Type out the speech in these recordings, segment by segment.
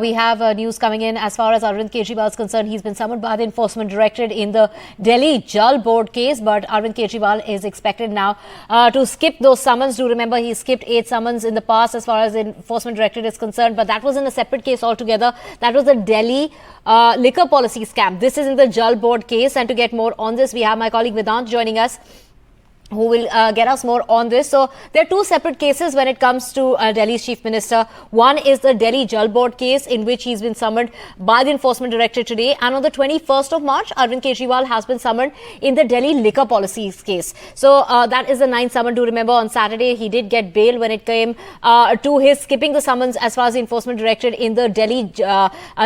We have news coming in as far as Arvind Kejriwal is concerned. He's been summoned by the Enforcement Directorate in the Delhi Jal Board case, but Arvind Kejriwal is expected now to skip those summons. Do remember he skipped 8 summons in the past as far as the Enforcement Directorate is concerned, but that was in a separate case altogether. That was the Delhi liquor policy scam. This is in the Jal Board case, and to get more on this, we have my colleague Vedant joining us, who will get us more on this. So there are 2 separate cases when it comes to Delhi's Chief Minister. One is the Delhi Jal Board case, in which he's been summoned by the Enforcement Directorate today. And on the 21st of March, Arvind Kejriwal has been summoned in the Delhi liquor policies case. So that is the 9th summon. Do remember on Saturday, he did get bail when it came to his skipping the summons as far as the Enforcement Directorate in the Delhi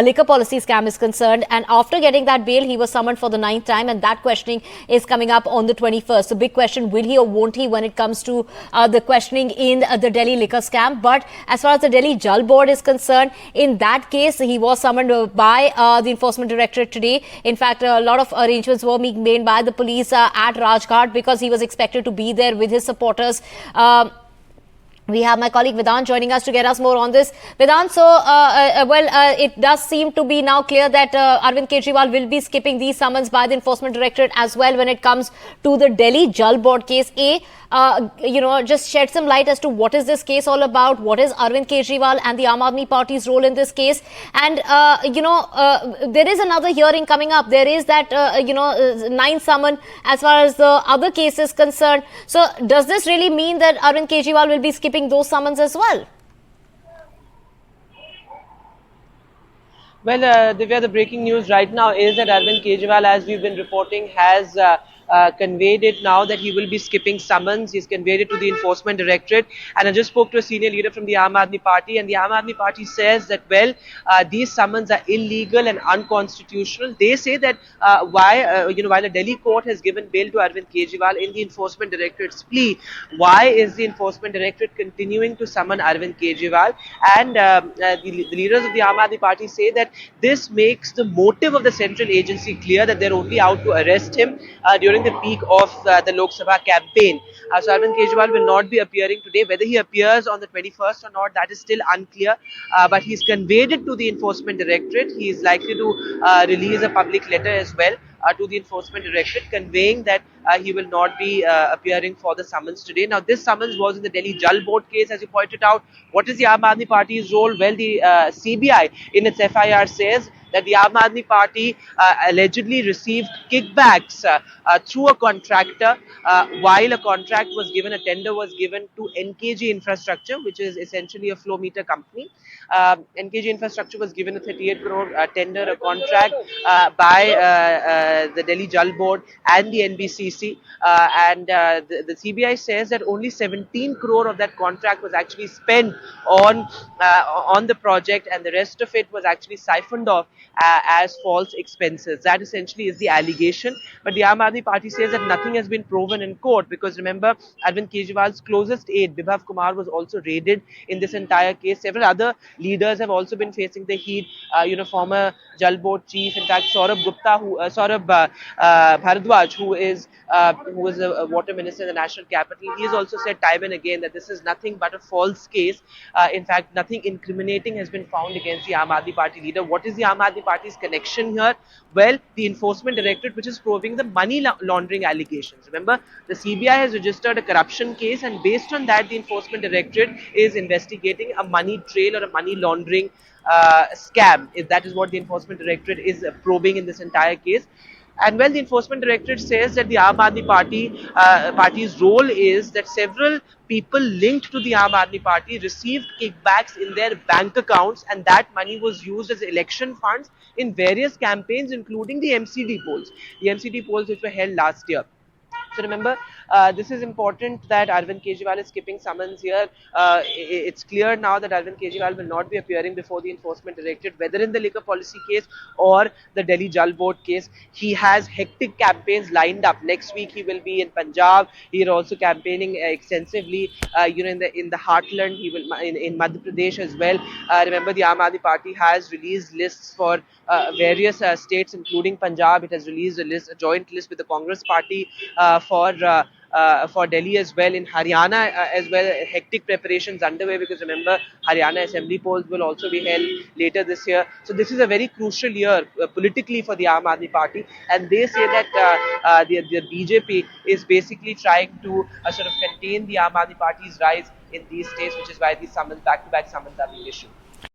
liquor policy scam is concerned. And after getting that bail, he was summoned for the 9th time. And that questioning is coming up on the 21st. So big question, will he or won't he when it comes to the questioning in the Delhi liquor scam? But as far as the Delhi Jal Board is concerned, in that case, he was summoned by the Enforcement Directorate today. In fact, a lot of arrangements were being made by the police at Rajghat because he was expected to be there with his supporters. We have my colleague Vedant joining us to get us more on this. Vedant, so, it does seem to be now clear that Arvind Kejriwal will be skipping these summons by the Enforcement Directorate as well when it comes to the Delhi Jal Board case. Just shed some light as to what is this case all about, what is Arvind Kejriwal and the Aam Aadmi Party's role in this case. And, there is another hearing coming up. There is that, 9th summon as far as the other case is concerned. So, does this really mean that Arvind Kejriwal will be skipping those summons as well? Well, Divya, the breaking news right now is that Arvind Kejriwal, as we've been reporting, has conveyed it now that he will be skipping summons. He's conveyed it to the Enforcement Directorate. And I just spoke to a senior leader from the Aam Aadmi Party, and the Aam Aadmi Party says that, well, these summons are illegal and unconstitutional. They say that while the Delhi court has given bail to Arvind Kejriwal in the Enforcement Directorate's plea, why is the Enforcement Directorate continuing to summon Arvind Kejriwal? And the leaders of the Aam Aadmi Party say that this makes the motive of the central agency clear, that they're only out to arrest him during the peak of the Lok Sabha campaign. So Arvind Kejriwal will not be appearing today. Whether he appears on the 21st or not, that is still unclear. But he's conveyed it to the Enforcement Directorate. He is likely to release a public letter as well to the Enforcement Directorate, conveying that he will not be appearing for the summons today. Now, this summons was in the Delhi Jal Board case, as you pointed out. What is the Aam Aadmi Party's role? Well, the CBI in its FIR says that the Aam Aadmi Party allegedly received kickbacks through a contractor while a contract was given, a tender was given to NKG Infrastructure, which is essentially a flow meter company. NKG Infrastructure was given a 38 crore tender, a contract by the Delhi Jal Board and the NBCC. The CBI says that only 17 crore of that contract was actually spent on the project, and the rest of it was actually siphoned off as false expenses. That essentially is the allegation. But the Aam Aadmi Party says that nothing has been proven in court, because remember, Arvind Kejriwal's closest aide, Bibhav Kumar, was also raided in this entire case. Several other leaders have also been facing the heat. Former Jal Board chief, in fact, Saurabh Bharadwaj, who is a water minister in the national capital, he has also said time and again that this is nothing but a false case. In fact, nothing incriminating has been found against the Aam Aadmi Party leader. What is the Aam Aadmi Party's connection here? Well, the Enforcement Directorate, which is probing the money laundering allegations. Remember, the CBI has registered a corruption case, and based on that, the Enforcement Directorate is investigating a money trail or a money laundering scam. That is what the Enforcement Directorate is probing in this entire case. And well, the Enforcement Directorate says that the Aam Aadmi Party's role is that several people linked to the Aam Aadmi Party received kickbacks in their bank accounts, and that money was used as election funds in various campaigns, including the MCD polls. The MCD polls which were held last year. So remember, this is important that Arvind Kejriwal is skipping summons here. It's clear now that Arvind Kejriwal will not be appearing before the Enforcement Directorate, whether in the liquor policy case or the Delhi Jal Board case. He has hectic campaigns lined up. Next week he will be in Punjab. He is also campaigning extensively, in the heartland. He will in Madhya Pradesh as well. Remember, the Aam Aadmi Party has released lists for various states, including Punjab. It has released a joint list with the Congress Party for for Delhi as well. In Haryana as well, hectic preparations underway, because remember, Haryana assembly polls will also be held later this year. So this is a very crucial year politically for the Aam Aadmi Party, and they say that the BJP is basically trying to sort of contain the Aam Aadmi Party's rise in these states, which is why these summons, back-to-back summons, are being issued.